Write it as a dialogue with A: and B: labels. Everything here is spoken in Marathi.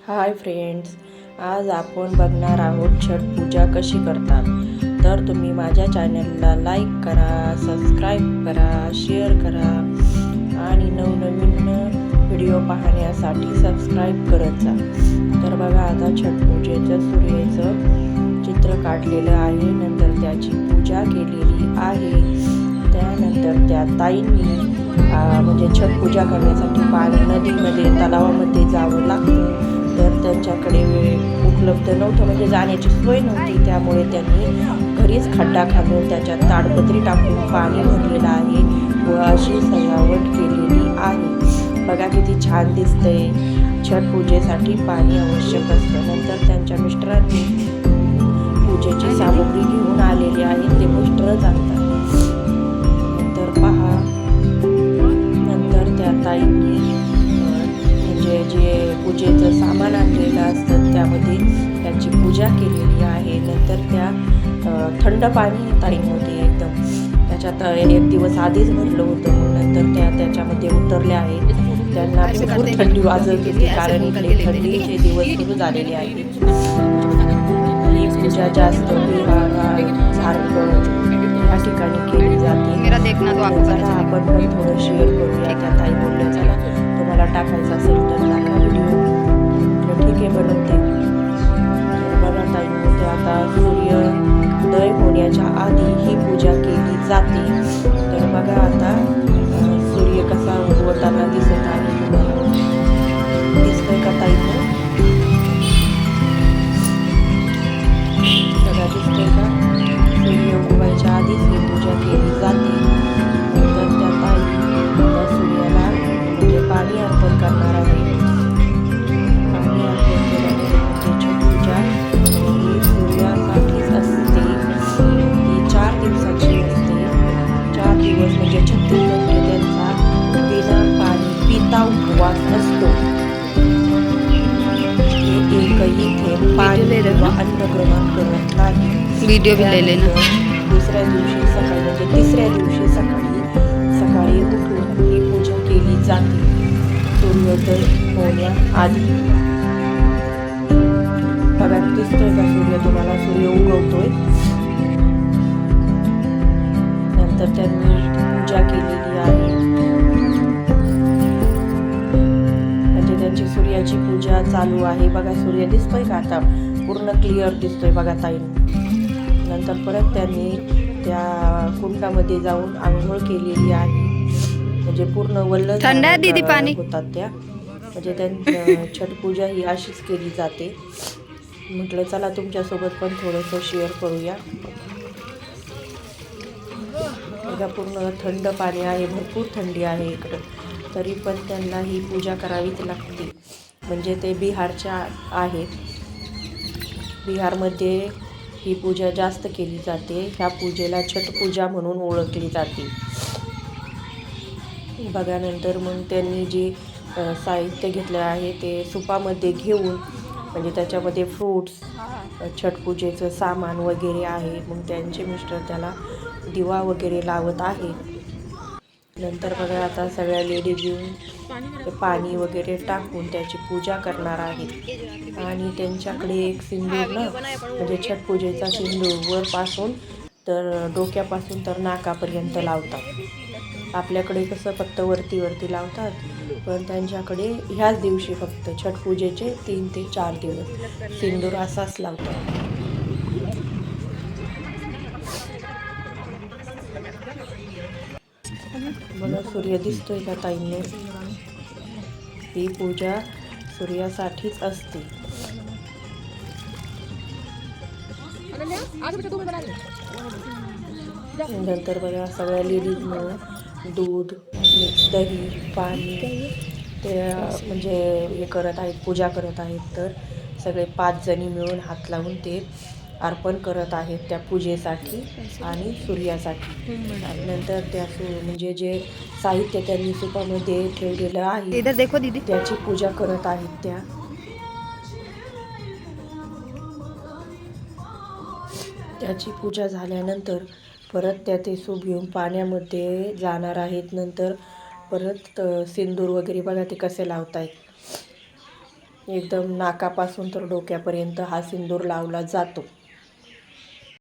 A: हाय फ्रेंड्स, आज आपण बघणार आहोत छठ पूजा कशी करतात. तर तुम्ही माझ्या चॅनलला लाईक करा, सबस्क्राईब करा, शेअर करा आणि नवनवीन व्हिडिओ पाहण्यासाठी सबस्क्राईब करत जा. तर बघा, आता छठ पूजेचं सूर्याचं चित्र काढलेलं आहे, नंतर त्याची पूजा केलेली आहे. त्यानंतर त्या ताईंनी म्हणजे छठ पूजा करण्यासाठी पाणी नदीमध्ये तलावामध्ये जावं लागतं. तर त्यांच्याकडे वेळ उपलब्ध नव्हतं, म्हणजे जाण्याची सोय नव्हती. त्यामुळे त्यांनी घरीच खड्डा खांदून त्याच्यात ताडपत्री टाकून पाणी भरलेलं आहे व अशी सजावट केलेली आहे. बघा किती छान दिसतंय. छठ पूजेसाठी पाणी आवश्यक असतं. नंतर त्यांच्या मिस्टरांनी पूजेची सामुग्री घेऊन आलेली आहे, ते मिस्टरच आणतात. नंतर पहा, नंतर त्या ताईंनी म्हणजे जे पूजेचं सामान आणलेलं असतं त्यामध्ये त्याची पूजा केलेली आहे. नंतर त्या थंड पाणी ताईंमध्ये एकदम त्याच्यात एक दिवस आधीच भरलं होतं. नंतर त्या त्याच्यामध्ये उतरल्या आहेत. त्यांना भरपूर थंडी वाजत होती, कारण इकडे थंडीचे दिवस सुरू झालेले आहेत. ही पूजा जास्त बिहार, झारखंड या ठिकाणी केली जाते. चला आपण पण थोडं शेअर करूया. त्या ताई बोलल्या, चला तुम्हाला टाकायचं असेल तर टाका व्हिडिओ. म्हटलं ठीक आहे, बनवते. बघा ताईंमध्ये आता सूर्योदय होण्याच्या आधी ही पूजा केली जाते. तर बघा, आता सूर्य कसा उगवताना दिसत आहे. तुम्हाला दिसतोय का ताईंना? बघा, दिसतोय का? सूर्य उगवायच्या आधीच ही पूजा केली जाते. नंतर त्या ताई त्या सूर्याला म्हणजे पाणी अर्पण करणार आहे. पाणी अर्पण केल्याने म्हणजे छठ पूजा ही सूर्यासाठीच असते. ती 4 दिवसाची असते. 4 दिवस म्हणजे 36 घंटे त्यांचा बिना पाणी पिता उपवास असतो. ते एकही थेंब पाणी किंवा अन्न ग्रहण करत नाही.
B: व्हिडिओ भी ले लेना.
A: दुसऱ्या दिवशी सकाळी म्हणजे तिसऱ्या दिवशी सकाळी उठून ही पूजा केली जाते, सूर्योदय होण्याआधी. बघा, दिसतोय का सूर्य तुम्हाला? सूर्य उगवतोय. नंतर त्यांनी पूजा केलेली आहे, म्हणजे त्यांची सूर्याची पूजा चालू आहे. बघा, सूर्य दिसतोय का? आता पूर्ण क्लिअर दिसतोय बघा ताईंना. नंतर परत त्यांनी त्या कुंडामध्ये जाऊन आंघोळ केलेली आहे, म्हणजे पूर्ण वल्ल होतात त्या. म्हणजे त्यांची छठ पूजा ही अशीच केली जाते. म्हटलं चला तुमच्यासोबत पण थोडंसं शेअर करूया. बघा, पूर्ण थंड पाणी आहे, भरपूर थंडी आहे इकडं, तरी पण त्यांना ही पूजा करावीच लागते. म्हणजे ते बिहारच्या आहेत. बिहारमध्ये ही पूजा जास्त केली जाते. ह्या पूजेला छठ पूजा म्हणून ओळखली जाते. बघा, नंतर मग त्यांनी जे साहित्य घेतलं आहे ते सुपामध्ये घेऊन, म्हणजे त्याच्यामध्ये फ्रूट्स, छठ पूजेचं सामान वगैरे आहे. मग त्यांचे मिस्टर त्याला दिवा वगैरे लावत आहेत. नंतर बघा, आता सगळ्या लेडीज येऊन पाणी वगैरे टाकून त्याची पूजा करणार आहेत. आणि त्यांच्याकडे एक सिंदूर ना, म्हणजे छठ पूजेचा सिंदूर वरपासून तर डोक्यापासून तर नाकापर्यंत लावतात. आपल्याकडे कसं फक्त वरती लावतात, पण त्यांच्याकडे ह्याच दिवशी फक्त छठ पूजेचे 3 ते 4 दिवस सिंदूर असाच लावतात. मला सूर्य दिसतोय का ताईंना? ही पूजा सूर्यासाठीच असते. नंतर बघा, सगळ्या लेडीज मिळून दूध, मिक्स दही, पाणी ते म्हणजे हे करत आहेत, पूजा करत आहेत. तर सगळे 5 जणी मिळून हात लावून ते अर्पण करत आहेत त्या पूजेसाठी आणि सूर्यासाठी. नंतर त्या म्हणजे जे साहित्य त्यांनी सुपामध्ये ठेवलेलं आहे त्याची पूजा करत आहेत त्या. त्याची पूजा झाल्यानंतर परत त्या ते सूप घेऊन पाण्यामध्ये जाणार आहेत. नंतर परत सिंदूर वगैरे बघा ते कसे लावतायत. एकदम नाकापासून तर डोक्यापर्यंत हा सिंदूर लावला जातो.